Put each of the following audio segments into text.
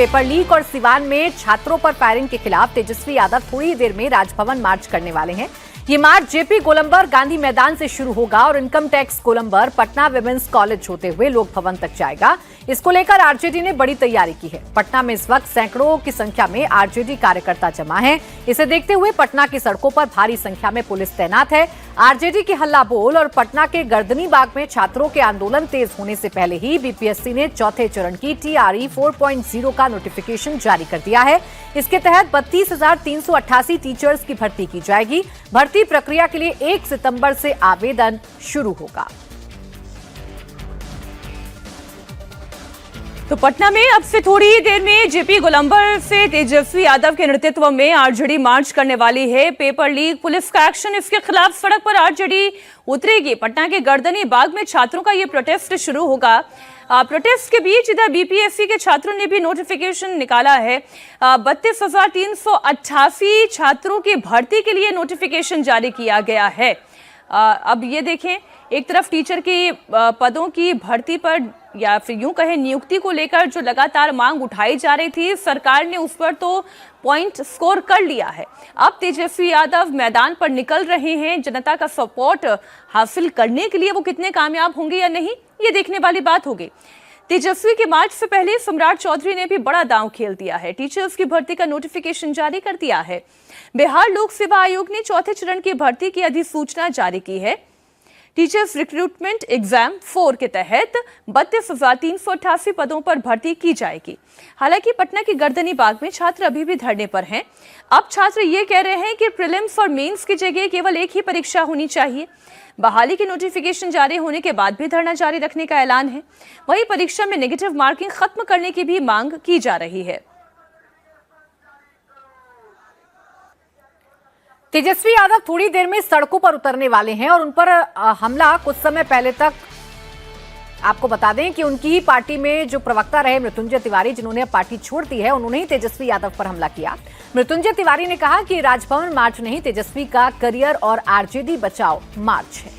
Paper leak और सिवान में छात्रों पर फायरिंग के खिलाफ तेजस्वी यादव थोड़ी देर में राजभवन मार्च करने वाले हैं। ये मार्च जेपी गोलंबर गांधी मैदान से शुरू होगा और इनकम टैक्स गोलंबर पटना विमेंस कॉलेज होते हुए लोक भवन तक जाएगा। इसको लेकर आरजेडी ने बड़ी तैयारी की है। पटना में इस वक्त सैकड़ों की संख्या में आरजेडी कार्यकर्ता जमा हैं। इसे देखते हुए पटना की सड़कों पर भारी संख्या में पुलिस तैनात है। आरजेडी की हल्ला बोल और पटना के गर्दनी बाग में छात्रों के आंदोलन तेज होने से पहले ही बीपीएससी ने चौथे चरण की टीआरई 4.0 का नोटिफिकेशन जारी कर दिया है। इसके तहत 32,388 टीचर्स की भर्ती की जाएगी। भर्ती प्रक्रिया के लिए 1 सितंबर से आवेदन शुरू होगा। तो पटना में अब से थोड़ी ही देर में जेपी गोलंबर से तेजस्वी यादव के नेतृत्व में आरजेडी मार्च करने वाली है। पेपर लीक, पुलिस का एक्शन, इसके खिलाफ सड़क पर आरजेडी उतरेगी। पटना के गर्दनी बाग में छात्रों का ये प्रोटेस्ट शुरू होगा। प्रोटेस्ट के बीच इधर बीपीएससी के छात्रों ने भी नोटिफिकेशन निकाला है। 32,388 छात्रों की भर्ती के लिए नोटिफिकेशन जारी किया गया है। अब ये देखें, एक तरफ टीचर के पदों की भर्ती पर या फिर यूं कहें नियुक्ति को लेकर जो लगातार मांग उठाई जा रही थी, सरकार ने उस पर तो पॉइंट स्कोर कर लिया है। अब तेजस्वी यादव मैदान पर निकल रहे हैं। जनता का सपोर्ट हासिल करने के लिए वो कितने कामयाब होंगे या नहीं, ये देखने वाली बात होगी। तेजस्वी के मार्च से पहले सम्राट चौधरी ने भी बड़ा दांव खेल दिया है। टीचर्स की भर्ती का नोटिफिकेशन जारी कर दिया है। बिहार लोक सेवा आयोग ने चौथे चरण की भर्ती की अधिसूचना जारी की है। टीचर्स रिक्रूटमेंट एग्जाम 4 के तहत 32,388 पदों पर भर्ती की जाएगी। हालांकि पटना की गर्दनी बाग में छात्र अभी भी धरने पर हैं। अब छात्र ये कह रहे हैं कि प्रीलिम्स और मेंस की जगह केवल एक ही परीक्षा होनी चाहिए। बहाली की नोटिफिकेशन जारी होने के बाद भी धरना जारी रखने का ऐलान है। वहीं परीक्षा में नेगेटिव मार्किंग खत्म करने की भी मांग की जा रही है। तेजस्वी यादव थोड़ी देर में सड़कों पर उतरने वाले हैं और उन पर हमला कुछ समय पहले तक आपको बता दें कि उनकी ही पार्टी में जो प्रवक्ता रहे मृत्युंजय तिवारी, जिन्होंने अब पार्टी छोड़ दी है, उन्होंने ही तेजस्वी यादव पर हमला किया। मृत्युंजय तिवारी ने कहा कि राजभवन मार्च नहीं, तेजस्वी का करियर और आरजेडी बचाओ मार्च है।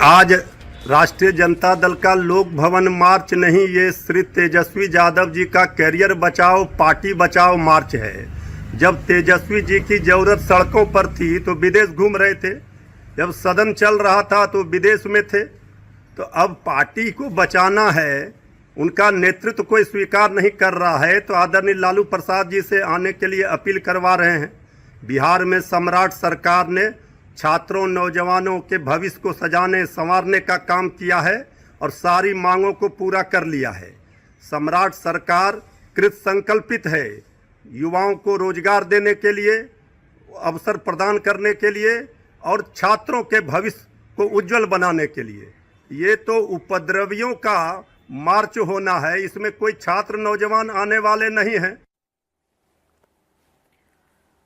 आज राष्ट्रीय जनता दल का लोक भवन मार्च नहीं, ये श्री तेजस्वी यादव जी का करियर बचाओ, पार्टी बचाओ मार्च है। जब तेजस्वी जी की जरूरत सड़कों पर थी तो विदेश घूम रहे थे, जब सदन चल रहा था तो विदेश में थे। तो अब पार्टी को बचाना है, उनका नेतृत्व कोई स्वीकार नहीं कर रहा है, तो आदरणीय लालू प्रसाद जी से आने के लिए अपील करवा रहे हैं। बिहार में सम्राट सरकार ने छात्रों, नौजवानों के भविष्य को सजाने संवारने का काम किया है और सारी मांगों को पूरा कर लिया है। सम्राट सरकार कृत संकल्पित है युवाओं को रोजगार देने के लिए, अवसर प्रदान करने के लिए और छात्रों के भविष्य को उज्जवल बनाने के लिए। ये तो उपद्रवियों का मार्च होना है, इसमें कोई छात्र नौजवान आने वाले नहीं हैं।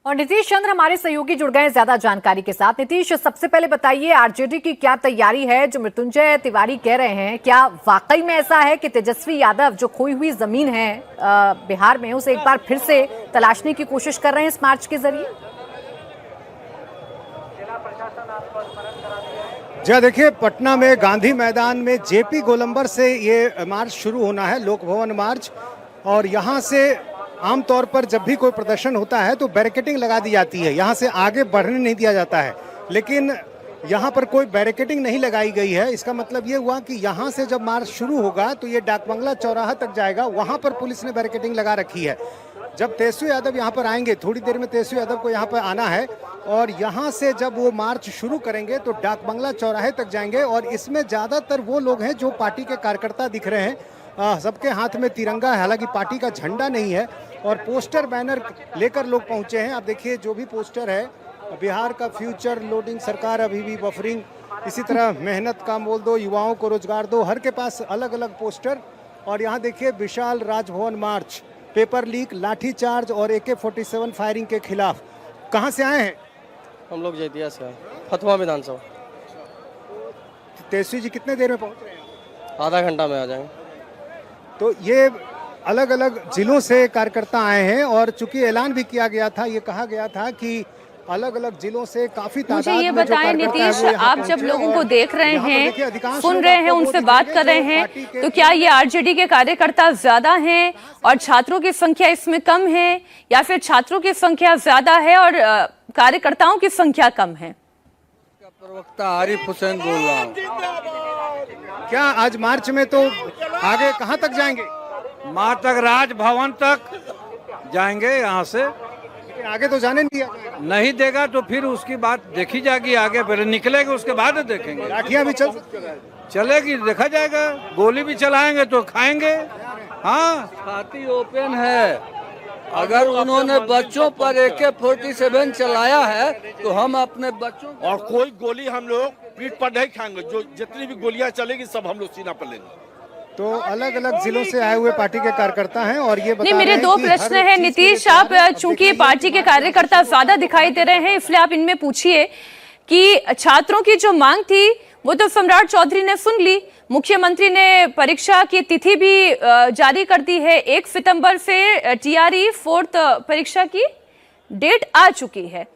और नीतीश चंद्र हमारे सहयोगी जुड़ गए ज्यादा जानकारी के साथ। नीतीश, सबसे पहले बताइए आरजेडी की क्या तैयारी है? जो मृत्युंजय तिवारी कह रहे हैं, क्या वाकई में ऐसा है कि तेजस्वी यादव जो खोई हुई जमीन है बिहार में, उसे एक बार फिर से तलाशने की कोशिश कर रहे हैं इस मार्च के जरिए? जी देखिए, पटना में गांधी मैदान में जेपी गोलंबर से ये मार्च शुरू होना है, लोक भवन मार्च। और यहाँ से आमतौर पर जब भी कोई प्रदर्शन होता है तो बैरिकेडिंग लगा दी जाती है, यहाँ से आगे बढ़ने नहीं दिया जाता है। लेकिन यहाँ पर कोई बैरिकेडिंग नहीं लगाई गई है। इसका मतलब ये हुआ कि यहाँ से जब मार्च शुरू होगा तो ये डाकबंगला चौराहा तक जाएगा, वहाँ पर पुलिस ने बैरिकेडिंग लगा रखी है। जब तेजस्वी यादव यहाँ पर आएंगे, थोड़ी देर में तेजस्वी यादव को यहाँ पर आना है और यहाँ से जब वो मार्च शुरू करेंगे तो डाकबंगला चौराहे तक जाएंगे। और इसमें ज़्यादातर वो लोग हैं जो पार्टी के कार्यकर्ता दिख रहे हैं। सबके हाथ में तिरंगा है, हालांकि पार्टी का झंडा नहीं है, और पोस्टर बैनर लेकर लोग पहुंचे हैं। आप देखिए, जो भी पोस्टर है, बिहार का फ्यूचर, लोडिंग सरकार अभी भी बफरिंग, इसी तरह मेहनत का मोल दो, युवाओं को रोजगार दो, हर के पास अलग अलग पोस्टर। और यहाँ देखिए, विशाल राजभवन मार्च, पेपर लीक, लाठीचार्ज और AK-47 फायरिंग के खिलाफ। कहाँ से आए हैं? हम लोग जैतिया से हैं, फतवा विधानसभा। तेजस्वी जी कितने देर में पहुँच रहे हैं? आधा घंटा में आ जाएंगे। तो ये अलग अलग जिलों से कार्यकर्ता आए हैं और चूंकि ऐलान भी किया गया था, ये कहा गया था कि अलग अलग जिलों से काफी मुझे तादाद ये में जो बताएं कार्यकर्ता है नीतीश, वो यहाँ आप जब पहुंचे लोगों को और देख रहे यहाँ पर हैं, देखिए अधिकांश सुन लोग रहे आपको हैं, वो उनसे दिखेंगे बात कर जो रहे हैं, पार्टी के तो क्या ये आरजेडी के कार्यकर्ता ज्यादा हैं और छात्रों की संख्या इसमें कम है, या फिर छात्रों की संख्या ज्यादा है और कार्यकर्ताओं की संख्या कम है? प्रवक्ता आरिफ हुसैन बोल रहा हूँ। क्या आज मार्च में तो आगे कहाँ तक जाएंगे? माँ तक, राजभवन तक जाएंगे। यहाँ से लेकिन आगे तो जाने नहीं दिया जाएगा। नहीं देगा तो फिर उसकी बात देखी जाएगी, आगे फिर निकलेगा उसके बाद देखेंगे। लाठियां भी चल सकती हैं। चलेगी, देखा जाएगा। गोली भी चलाएंगे तो खाएंगे। हाँ, छाती ओपन है। अगर उन्होंने बच्चों पर AK-47 चलाया है तो हम अपने बच्चों और कोई गोली हम लोग पीठ पर नहीं खाएंगे। जो जितनी भी गोलियां चलेगी सब हम लोग सीना पर लेंगे। तो अलग अलग जिलों से आए हुए पार्टी के कार्यकर्ता हैं और ये बता नहीं, रहे मेरे हैं दो कि प्रश्न हर हैं चीज के नीतीश। लिए आप तैयार हैं। चूंकि पार्टी के कार्यकर्ता ज्यादा दिखाई दे रहे हैं, इसलिए आप इनमें पूछिए कि छात्रों की जो मांग थी वो तो सम्राट चौधरी ने सुन ली। मुख्यमंत्री ने परीक्षा की तिथि भी जारी कर दी है। 1 सितंबर से TRE 4th परीक्षा की डेट आ चुकी है।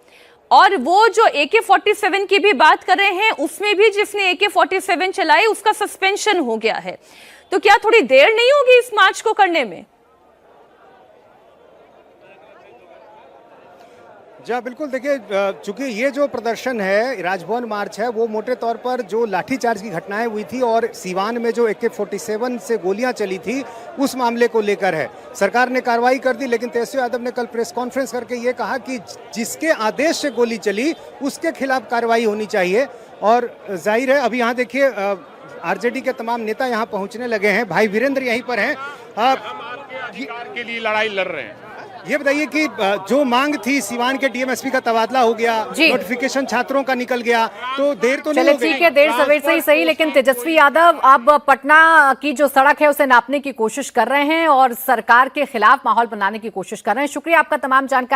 और वो जो AK-47 की भी बात कर रहे हैं, उसमें भी जिसने AK-47 चलाई उसका सस्पेंशन हो गया है। तो क्या थोड़ी देर नहीं होगी इस मार्च को करने में? जी बिल्कुल, देखिए चूंकि ये जो प्रदर्शन है, राजभवन मार्च है, वो मोटे तौर पर जो लाठीचार्ज की घटनाएं हुई थी और सीवान में जो AK-47 से गोलियां चली थी उस मामले को लेकर है। सरकार ने कार्रवाई कर दी, लेकिन तेजस्वी यादव ने कल प्रेस कॉन्फ्रेंस करके ये कहा कि जिसके आदेश से गोली चली उसके खिलाफ कार्रवाई होनी चाहिए। और जाहिर है, अभी यहाँ देखिए आरजेडी के तमाम नेता यहाँ पहुँचने लगे हैं। भाई वीरेंद्र यहीं पर हैं। अधिकार के लिए लड़ाई लड़ रहे हैं। ये बताइए कि जो मांग थी, सिवान के DMSP का तबादला हो गया, नोटिफिकेशन छात्रों का निकल गया, तो देर तो नहीं हो गई? ठीक है, देर सवेर से ही सही, लेकिन तेजस्वी यादव अब पटना की जो सड़क है उसे नापने की कोशिश कर रहे हैं और सरकार के खिलाफ माहौल बनाने की कोशिश कर रहे हैं। शुक्रिया आपका तमाम जानकारी।